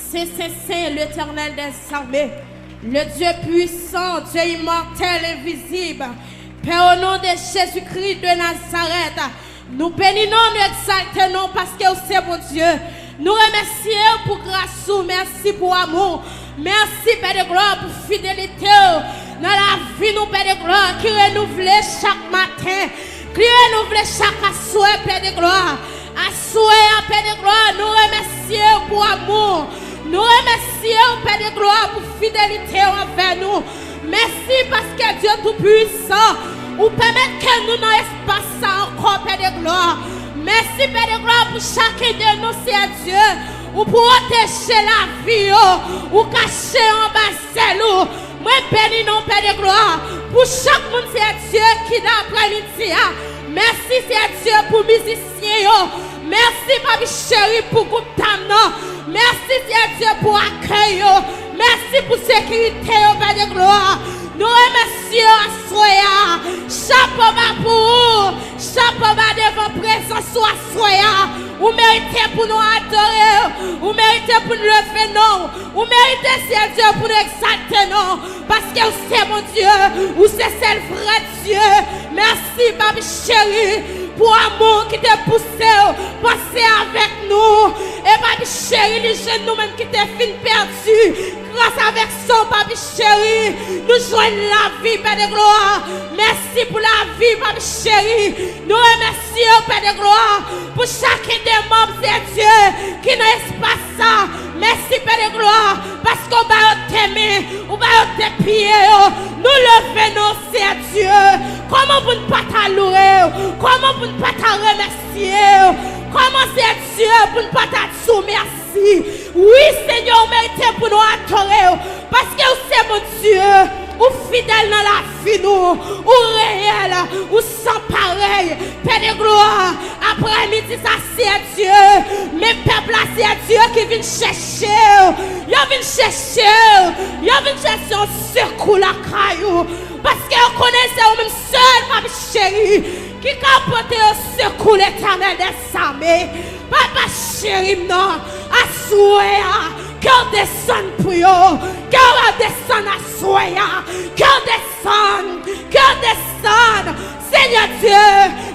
C'est l'Éternel des armées, le Dieu puissant, Dieu immortel, invisible. Père, au nom de Jésus-Christ de Nazareth, nous bénissons, nous exaltons parce que c'est mon Dieu. Nous remercions pour grâce, merci pour amour, merci Père de gloire pour fidélité. Dans la vie, nous Père de gloire qui renouvelle chaque matin, qui renouvelle chaque soir, Père de gloire. À soir, Père de gloire, nous remercions pour amour. Nous remercions, Père de gloire, pour fidélité envers nous. Merci parce que Dieu Tout-Puissant, ou permettre que nous n'ayons pas encore, Père de gloire. Merci, Père de gloire, pour chacun de nous, c'est Dieu. Ou pour protéger la vie, ou cacher en bas celle. Moi, bénis nous, Père de gloire. Pour chaque monde, c'est Dieu qui n'a après-midi. Merci, c'est Dieu pour musiciens. Merci, Papi chéri, pour groupe Tamnon. Merci, c'est Dieu pour accueil. Merci pour sécurité, Père de gloire. Nous remercions à Soya. Chapeau bas pour vous. Chapeau bas devant présence à Soya. Vous méritez pour nous adorer. Vous méritez pour nous lever, non. Vous méritez, c'est Dieu, pour nous exalter, non. Parce que vous c'est mon Dieu. Vous c'est le vrai Dieu. Merci, Papi chéri, pour amour qui t'a poussé. Passer avec nous. Et Papi chéri, les jeunes nous-mêmes qui t'ont fin perdu. Grâce avec son Papi chéri, nous joignons la vie, Père de gloire. Merci pour la vie, Papi chéri. Nous remercions, Père de gloire, pour chacun des membres, c'est Dieu, qui n'espace ça. Merci, Père de gloire, parce qu'on va t'aimer, on va te pieds. Nous levons, c'est Dieu. Comment vous ne pas t'allouer? Comment vous ne pas te remercier? Comment c'est Dieu pour ne pas t'attendre? Merci. Oui, Seigneur, méritez pour nous adorer. Parce que c'est mon Dieu. Ou fidèle dans la vie, nous. Ou réel. Ou sans pareil. Père de gloire. Après-midi, ça c'est Dieu. Mes peuples, là, c'est Dieu qui vient chercher. Il vient chercher. Il vient chercher un secours la caillou. Parce qu'on connaît ça, même seul, ma chérie. Qui capote au secours l'Éternel des armées. Papa chéri, non, à Soya, qu'on descende pour eux, qu'on descende à Soya, qu'on descende, Seigneur Dieu,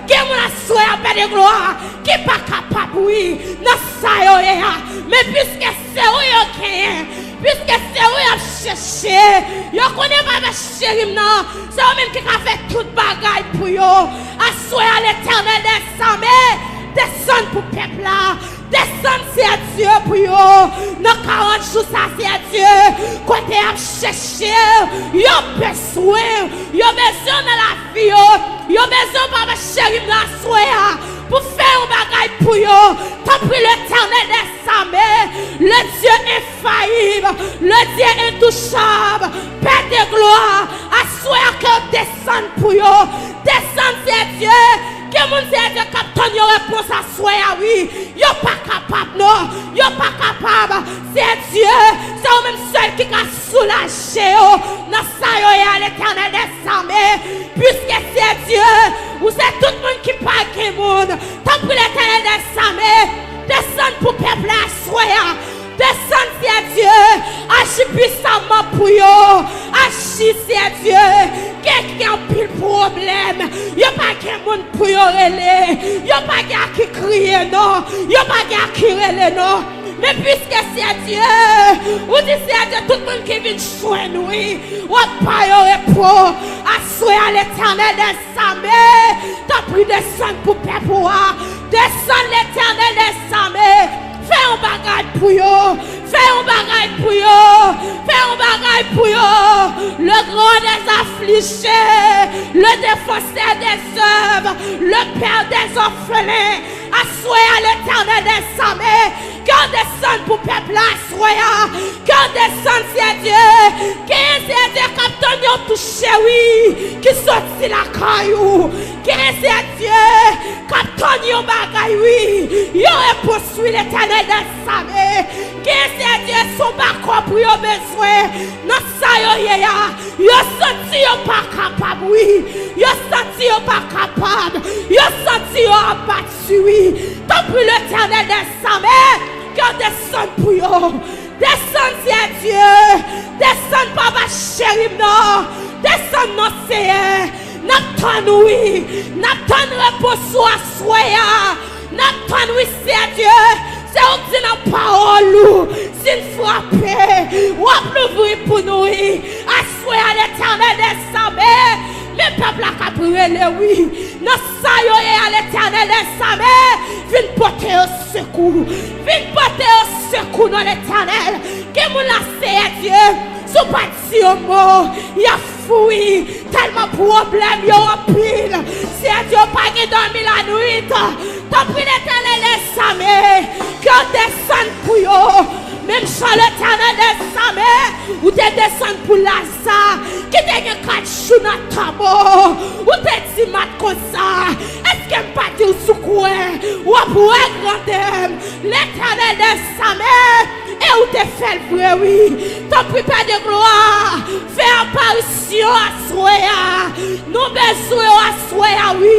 qui est mon Soya, Père de gloire, qui n'est pas capable, oui, non, ça y est, mais puisque c'est oui, puisque c'est oui, à chercher, je connais pas ma chérie, non, c'est eux-mêmes qui ont fait toute bagaille pour eux, à Soya l'Éternel des armées. Descends pour le peuple là. Descends, c'est Dieu pour eux. Dans 40 jours, ça c'est Dieu. Côté à chercher, ils ont besoin. Ils ont besoin de la vie. Ils ont besoin de ma chérie de la soie. Pour faire un bagage pour eux. T'as pris l'Éternel des armées. Le Dieu infaillible. Le Dieu intouchable. Père de gloire. À soir que descend pour eux. Descends, c'est Dieu. Que mon Dieu capte une réponse à soi, oui. Yo pas capable, non. Yo pas capable. C'est Dieu. C'est eux-mêmes seul qui a soulagé. Dans ça, yo est à l'Éternel des armées. Puisque c'est Dieu. Ou c'est tout le monde qui parle qui monde. Tant que l'Éternel des armées. Descends pour peuple à soi. Descends, c'est Dieu. Agis puissamment pour eux. Agis, c'est Dieu. Quelqu'un a pile problème. Il n'y a pas de monde pour y aller. Il n'y a pas de qui crie, non. Il n'y a pas de qui relève, non. Mais puisque c'est Dieu, vous dites c'est Dieu, tout le monde qui vient joindre, oui. Ou pas y repos. Assoyez à l'Éternel des armées. T'as pris des sang pour peuple. Descends l'Éternel des armées. Fais un bagage pour eux. Fais un bagage pour eux. Fais un bagage pour eux. Le grand des affligés. Le défenseur des œuvres. Le père des orphelins. Assoyez à l'Éternel des armées. Qu'on descende pour peuple assoyez. Qu'on descende, c'est Dieu. Qui c'est Dieu capitaine yon touché, oui. Qui sortit la caillou. Qui c'est Dieu capitaine yon bagay, oui. Yon poursuit l'Éternel des armées. Qui c'est Dieu son bakon pour yon besoin. Non ça yon ya. Yon senti yon pas capable, oui. Yon senti yon pas capable. Yon senti yon abattu, oui. Tant pis l'Éternel des armées. que descende pour eux. Descend, c'est Dieu. Descend, papa chéri, non. Descend, non, c'est N'attends, oui. N'attends, repos soit soya. N'attends, oui, c'est Dieu. C'est où dit dans parole. S'il frappe, ou l'ouvrir pour nous. Assoyer à l'éternel des armées. Le peuple a capturé, oui. Nous saillons à l'éternel des armées. Viens porter au secours. Viens porter au secours dans l'éternel. Que mon lassé Dieu. Sous pas de au mot. Il a fouillé. Tellement problème, il y a pile. Si Dieu pas dormi la nuit. T'as pris l'éternel des armées. Que descend pour eux. Même sur l'éternel des armées, ou te descend pour Lazare, qui te gagne 4 choux dans ta mort, ou te dit mat comme ça, est-ce qu'elle pas dit sous quoi, ou pour grandir l'éternel des armées, et où te fait le vrai, oui, ton prépare de gloire, fais apparition à Soya, nous besoin à Soya, oui,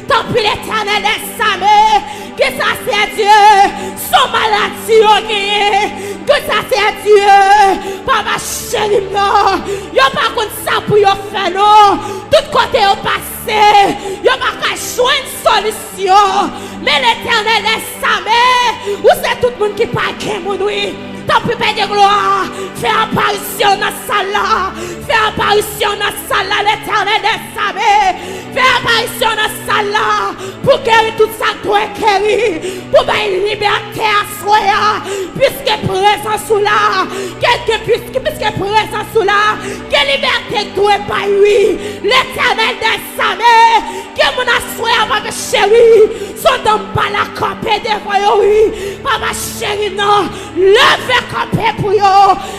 ton prix l'éternel des armées, que ça c'est Dieu, son maladie au gagné. Que ça c'est Dieu, papa chéri, non. Yo pas contre ça pour yo faire non. Tout côté au passé, yo pas qu'à joindre une solution. Mais l'éternel est samé, ou c'est tout le monde qui parle mon oui. T'as pu de gloire, fais apparition dans la salle là. Fais apparition dans la salle là, l'éternel est samé. Fais apparition dans la salle là, pour guérir tout ça que doit guérir. Pour bailler liberté à soi, puisque présence sous là, puisque présence sous là, quelle liberté doit pas oui. L'éternel des samé, que mon assoya, papa chéri, sont en bas la campée devant oui. Papa chéri, non, levez campé pour yo.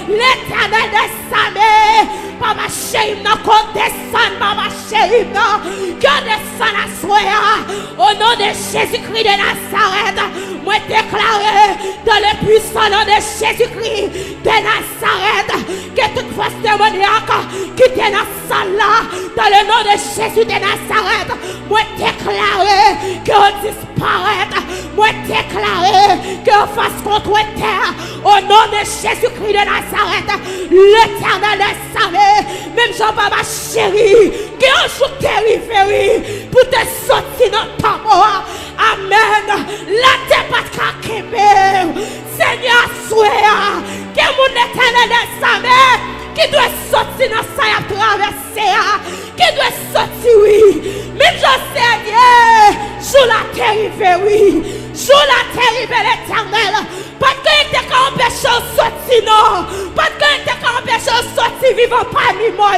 L'éternel des samé, papa chéri, non, qu'on descende, papa chéri, non, qu'on descende à soya. Au nom de Jésus-Christ de Nazareth, moi déclaré dans le puissant nom de Jésus-Christ de Nazareth, que toute force démoniaque qui est dans la salle là, dans le nom de Jésus de Nazareth, moi déclaré qu'on disparaît, moi déclaré qu'on fasse contre terre, au nom de Jésus-Christ de Nazareth, l'éternel est salé, même Jean-Papa chéri, qui a un jour terrifié pour te sortir dans ta mort. Amen. La terre pas de craquer. Seigneur, sois que mon éternel est salé, qui doit sortir dans sa à traverser, qui doit sortir, oui. Même je sais, Dieu, joue la terre, oui. Joue la terre, l'éternel. Pas de qu'il était qu'à empêcher de sortir, non. Pas de qu'il était qu'à empêcher de sortir vivant parmi moi.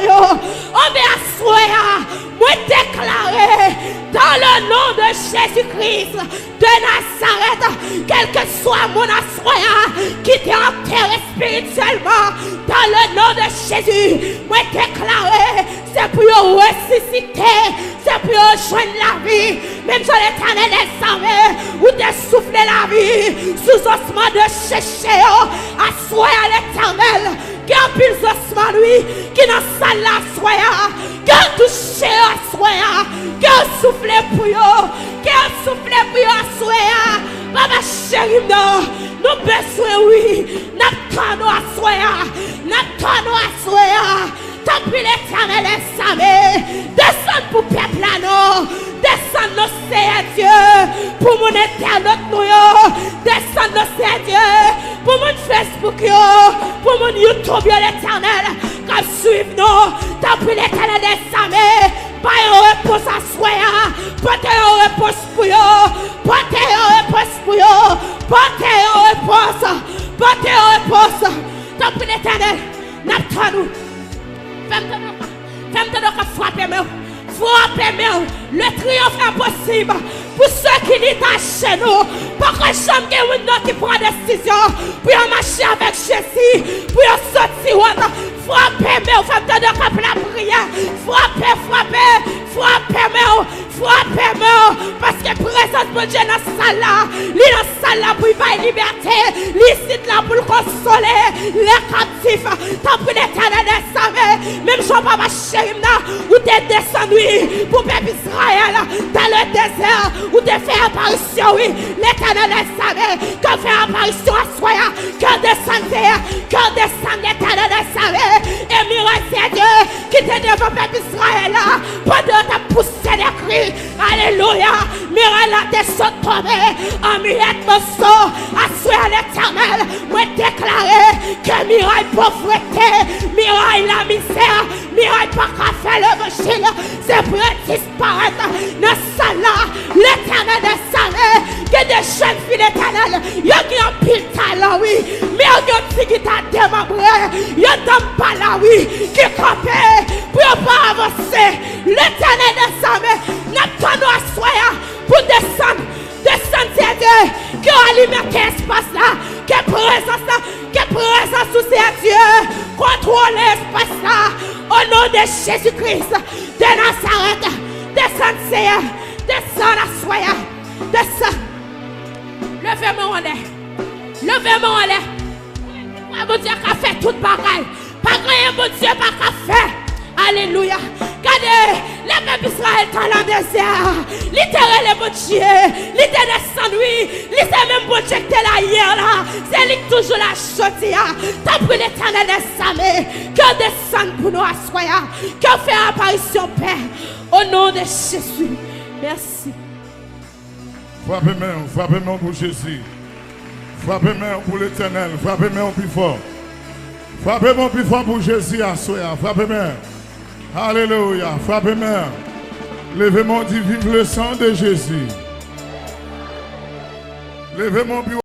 On va asseoir, moi déclarer dans le nom de Jésus-Christ de Nazareth, quel que soit mon assoir qui t'est enterré spirituellement, dans le nom de Jésus, moi déclarer, c'est pour ressusciter, c'est pour rejoindre la vie, même sur l'éternel des armées, où t'es soufflé la vie, sous osement de chercher, assoir à l'éternel, qui a pile osement lui, qui n'a pas la soya, qui a touché à soya, qui a soufflé pour eux, qui a soufflé pour eux, soya, papa chéri, non, nous besoin, oui, n'attendons à soya, n'attendons à soya. Tant pis l'éternel est samé. Descends pour peuple là, non. Descends nos Seigneur Dieu. Pour mon internet, nous. Descends nos Seigneur Dieu. Pour mon Facebook, pour mon YouTube, l'éternel. Comme suivre nous. Tant pis l'éternel est samé. Pas une réponse à soi. Pas une réponse pour vous. Pas une réponse pour vous. Pas une réponse. Pas une réponse. Tant pis l'éternel. N'attends-nous. Femme-toi donc frappez-moi. Frappez-moi. Le triomphe est impossible pour ceux qui détachent chez nous. Pour que jamais quelqu'un qui prend décision pour marcher avec Jésus, pour sortir. Frappez-moi. Femme-toi donc la prière. Frappez-moi. Frappez-moi. Parce que présence de Dieu dans la salle là. Il est dans la salle là pour y faire liberté. Il est là pour consoler les captifs. Tant pour l'éternel des savés. même si papa chéri, ou t'es descendu pour peuple Israël dans le désert, ou t'es fait apparition, oui, l'Éternel savait, que fait apparition à soi, que descend l'Éternel savait, et miracle c'est Dieu qui te devant le peuple Israël, pendant ta poussé les cris, alléluia, miracle t'es sauté tombé, en miettes morceaux, à soi l'Éternel, moi déclaré que miracle pauvreté, miracle la misère, miracle pas qu'à faire l'évangile, c'est pour disparaître dans ce salle-là, l'Éternel savait que des jeunes filles l'Éternel, il y a un pile talent, oui, mais il y a un petit qui t'a démembré, il y a un pas là, oui, qui est campé pour ne pas avancer. L'Éternel savait, n'a pas nous soya pour descendre, c'est Dieu qui a alimenté l'espace là, qui est présence là, qui est présence sous ses Dieu, contrôle l'espace là, au nom de Jésus-Christ, de Nazareth, descend Seigneur, descend la soya, descend. Levez-moi en l'air. Levez-moi en l'air. Mon Dieu qui a fait toute bagaille. Pas rien, mon Dieu, pas qu'à faire. Alléluia. Regardez, les peuples Israël dans le désert. Littéralement, mon Dieu. Littéralement, sans lui. Littéralement, même mon Dieu qui était là hier, là. C'est lui toujours la chaudière. T'as pris l'Éternel des armées. Que descende pour nous à soya. Que fait apparition, Père. Au nom de Jésus. Merci. Frappez-moi pour Jésus. Frappez-moi pour l'Éternel. Frappez-moi plus fort. Frappez-moi plus fort pour Jésus à soi. Frappez-moi. Alléluia. Frappez-moi. Levez-moi dit vive le sang de Jésus. Levez-moi plus